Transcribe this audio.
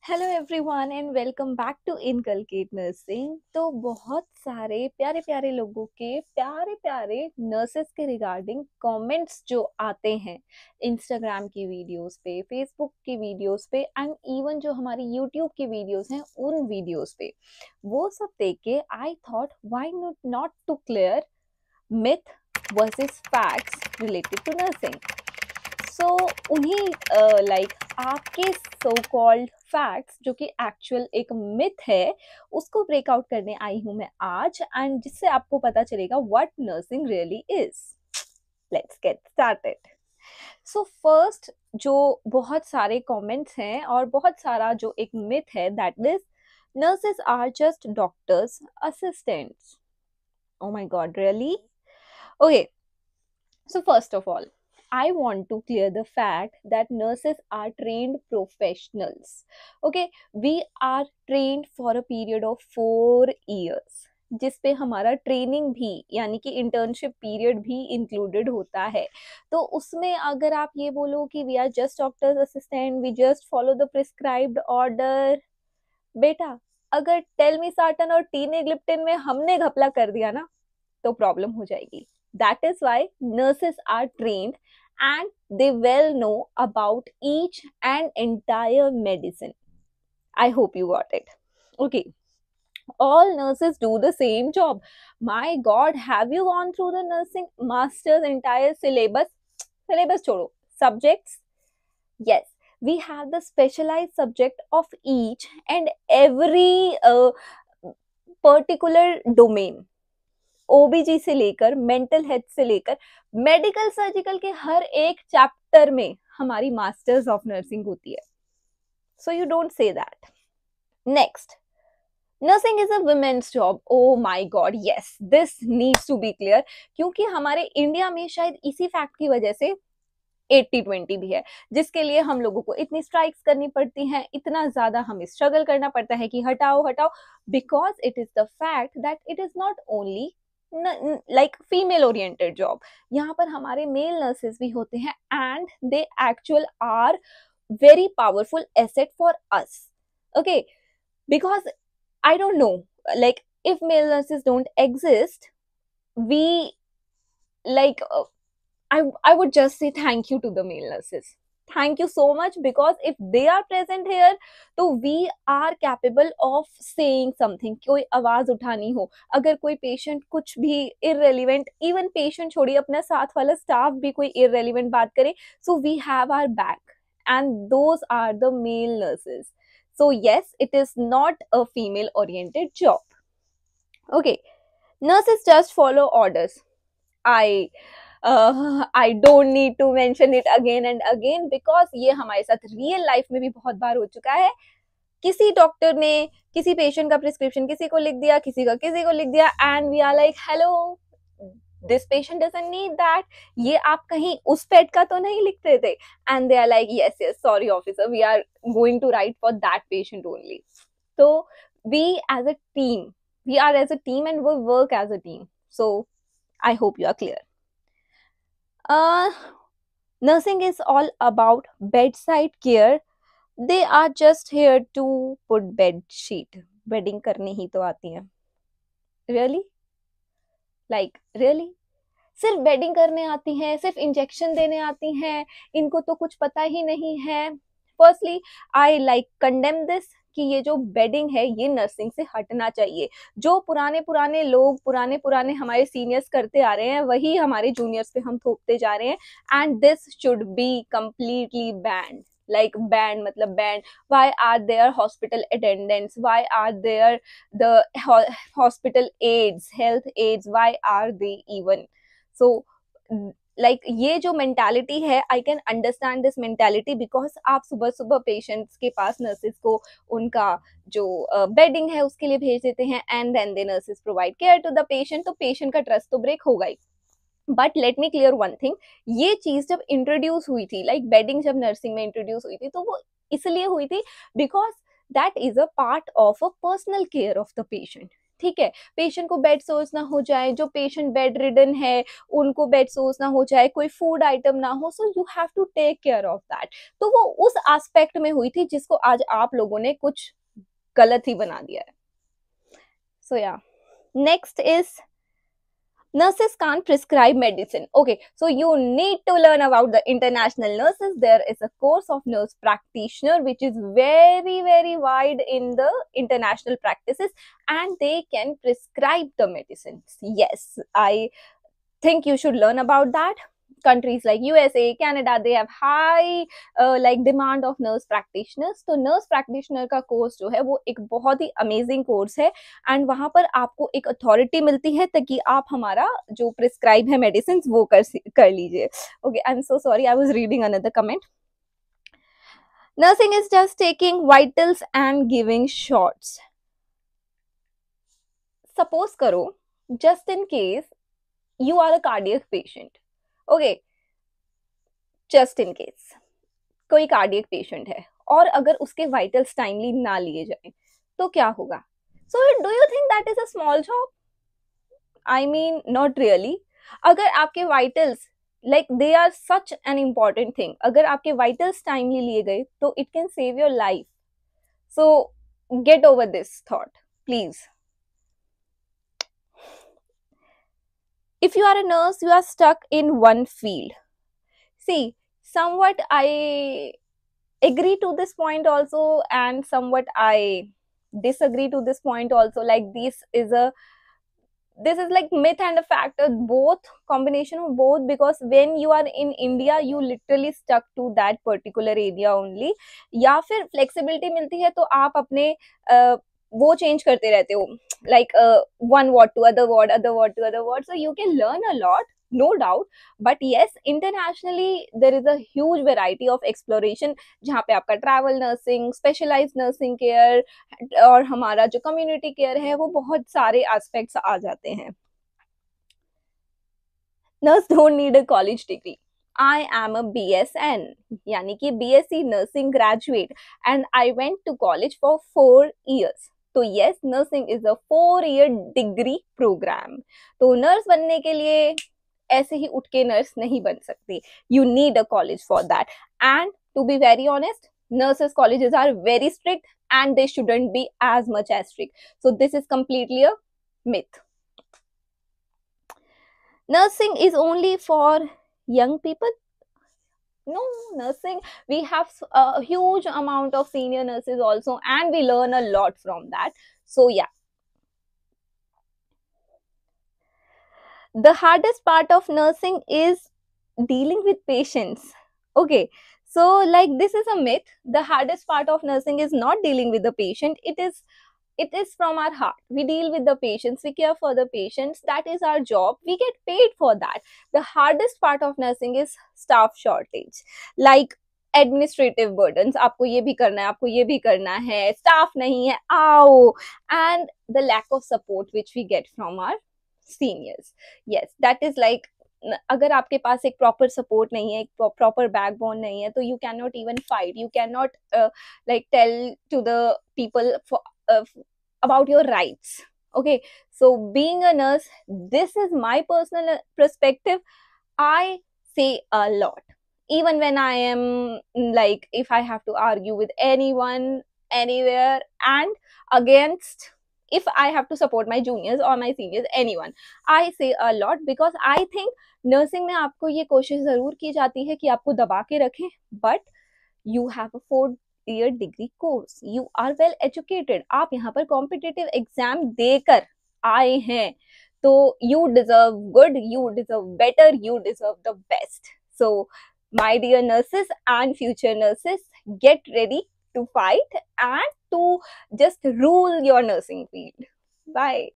Hello everyone and welcome back to inculcate nursing. तो बहुत सारे प्यारे प्यारे लोगों के प्यारे प्यारे नर्सेस के रिगार्डिंग कमेंट्स जो आते हैं इंस्टाग्राम की वीडियोस पे, फेसबुक की वीडियोस पे एंड इवन जो हमारी यूट्यूब की वीडियोस हैं उन वीडियोस पे, वो सब देख के I thought why not to clear myth versus facts related to nursing. So उन्हीं लाइक आपके सो कॉल्ड फैक्ट्स जो कि एक्चुअल एक मिथ है उसको ब्रेकआउट करने आई हूं मैं आज, एंड जिससे आपको पता चलेगा what nursing really is. Let's get started. So first, जो बहुत सारे कमेंट्स हैं और बहुत सारा जो एक मिथ है, that is nurses are just doctors assistants. Oh my God, really? Okay, so first of all, I want to clear the fact that nurses are trained professionals. Okay, we are trained for a period of 4 years, जिसपे हमारा training भी यानी कि internship period भी included होता है। तो उसमें अगर आप ये बोलो कि we are just doctors assistant, we just follow the prescribed order, बेटा अगर टेल मी साटन और टीनेग्लिप्टिन में हमने घपला कर दिया ना तो प्रॉब्लम हो जाएगी। That is why nurses are trained and they well know about each and entire medicine. I hope you got it. Okay. All nurses do the same job. My God, have you gone through the nursing master's entire syllabus? Syllabus छोड़ो, subjects? Yes, we have the specialized subject of each and every particular domain. ओबीजी से लेकर mental health से लेकर medical surgical के हर एक chapter में हमारी masters of nursing होती है। So you don't say that. Next, nursing is a women's job. Oh my God, yes, this needs to be clear, क्योंकि हमारे इंडिया में शायद इसी फैक्ट की वजह से 80-20 भी है, जिसके लिए हम लोगों को इतनी स्ट्राइक्स करनी पड़ती हैं, इतना ज्यादा हमें स्ट्रगल करना पड़ता है कि हटाओ हटाओ, because it is the fact that it is not only like female oriented job. यहाँ पर हमारे मेल नर्सेस भी होते हैं and they actual are very powerful asset for us. Okay, because I don't know, like if male nurses don't exist, we like I would just say thank you to the male nurses. Thank you so much, because if they are present here तो we are capable of saying something. कोई आवाज उठानी हो, अगर कोई patient कुछ भी irrelevant, even patient छोड़िए अपना साथ वाला स्टाफ भी कोई irrelevant बात करे, so we have our back, and those are the male nurses. So yes, it is not a female oriented job. Okay, nurses just follow orders. I don't need to mention it again and again, because ये हमारे साथ real life में भी बहुत बार हो चुका है। किसी डॉक्टर ने किसी पेशेंट का प्रिस्क्रिप्शन किसी को लिख दिया, किसी का किसी को लिख दिया, and we are like hello, this patient doesn't need that. ये आप कहीं उस पेट का तो नहीं लिख रहे थे? And they are like yes yes sorry officer, we are going to write for that patient only. तो we as a team, we are as a team and we work as a team. So I hope you are clear. Nursing is all about bedside care. They are just here to put bed sheet. Bedding करनी ही तो आती है। Really? Like really? सिर्फ bedding करने आती हैं, सिर्फ injection देने आती हैं, इनको तो कुछ पता ही नहीं है। Firstly I like condemn this कि ये जो बेडिंग है ये नर्सिंग से हटना चाहिए। जो पुराने पुराने लोग, पुराने पुराने हमारे सीनियर्स करते आ रहे हैं, वही हमारे जूनियर्स पे हम थोपते जा रहे हैं, and this should be completely band. like banned matlab banned. Why are there hospital attendants? Why are there the hospital aides, health aides? Why are they even? So like ये जो मेंटालिटी है, I can understand this mentality, because आप सुबह सुबह patients के पास nurses को उनका जो बेडिंग है उसके लिए भेज देते हैं, and then they nurses provide care to the patient, तो पेशेंट का ट्रस्ट तो ब्रेक होगा ही। But let me clear one thing, ये चीज जब इंट्रोड्यूस हुई थी, लाइक बेडिंग जब नर्सिंग में इंट्रोड्यूस हुई थी, तो वो इसलिए हुई थी because that is a part of a personal care of the patient. ठीक है, पेशेंट को बेड सोर्स ना हो जाए, जो पेशेंट बेड रिडन है उनको बेड सोर्स ना हो जाए, कोई फूड आइटम ना हो, so you have to take care of that. तो वो उस एस्पेक्ट में हुई थी जिसको आज आप लोगों ने कुछ गलत ही बना दिया है। सो या next is nurses can't prescribe medicine. Okay, so you need to learn about the international nurses. There is a course of nurse practitioner which is very wide in the international practices, and they can prescribe the medicines. Yes, I think you should learn about that. Countries like USA, Canada, they have high like demand of nurse practitioners. तो nurse practitioner का course जो है वो एक बहुत ही amazing course है, and वहां पर आपको एक अथॉरिटी मिलती है ताकि आप हमारा जो प्रिस्क्राइब है मेडिसिन वो कर लीजिए। Okay, I am so sorry, I was reading another comment. Nursing is just taking vitals and giving shots. Suppose करो, just in case you are a cardiac patient. Okay, just in case कोई cardiac patient है और अगर उसके vitals timely ना लिए जाए तो क्या होगा? So do you think that is a small job? I mean not really. अगर आपके vitals like they are such an important thing, अगर आपके वाइटल्स टाइमली लिए गए तो it can save your life. So get over this thought please. If you are a nurse, you are stuck in one field. See, somewhat I agree to this point also, and somewhat I disagree to this point also. Like this is like myth and a fact, both combination of both, because when you are in India you literally stuck to that particular area only, या फिर flexibility मिलती है तो आप अपने वो change करते रहते हो, like one ward to other ward, other ward to other ward, so you can learn a lot, no doubt. But yes, internationally there is a huge variety of exploration जहाँ पे आपका travel nursing, specialized nursing care और हमारा जो community care है वो बहुत सारे aspects आ जाते हैं। Nurse don't need a college degree. I am a BSN, यानी कि BSc nursing graduate, and I went to college for 4 years. तो yes, nursing is a 4-year degree program. तो nurse बनने के लिए ऐसे ही उठ के nurse नहीं बन सकती. You need a college for that. And to be very honest, nurses colleges are very strict and they shouldn't be as much as strict. So this is completely a myth. Nursing is only for young people? No, nursing, we have a huge amount of senior nurses also, and we learn a lot from that. So yeah, the hardest part of nursing is dealing with patients. Okay, so like this is a myth. The hardest part of nursing is not dealing with the patient, it is from our heart. We deal with the patients, we care for the patients, that is our job, we get paid for that. The hardest part of nursing is staff shortage, like administrative burdens, आपको ये भी करना है, आपको ये भी करना है, staff नहीं है, आओ, and the lack of support which we get from our seniors. Yes, that is like, अगर आपके पास एक प्रॉपर सपोर्ट नहीं है, एक प्रॉपर बैकबोन नहीं है, तो you can not even fight, you can not like tell to the people about your rights. Okay, so being a nurse, this is my personal perspective, I say a lot, even when I am like, if I have to argue with anyone anywhere and against, if I have to support my juniors or my seniors, anyone, I say a lot, because I think nursing में आपको ये कोशिश जरूर की जाती है कि आपको दबा के रखें, but you have a 4-year degree course, you are well educated, आप यहाँ पर competitive exam देकर आए हैं, तो you deserve good, you deserve better, you deserve the best. So my dear nurses and future nurses, get ready to fight and to just rule your nursing field. Bye.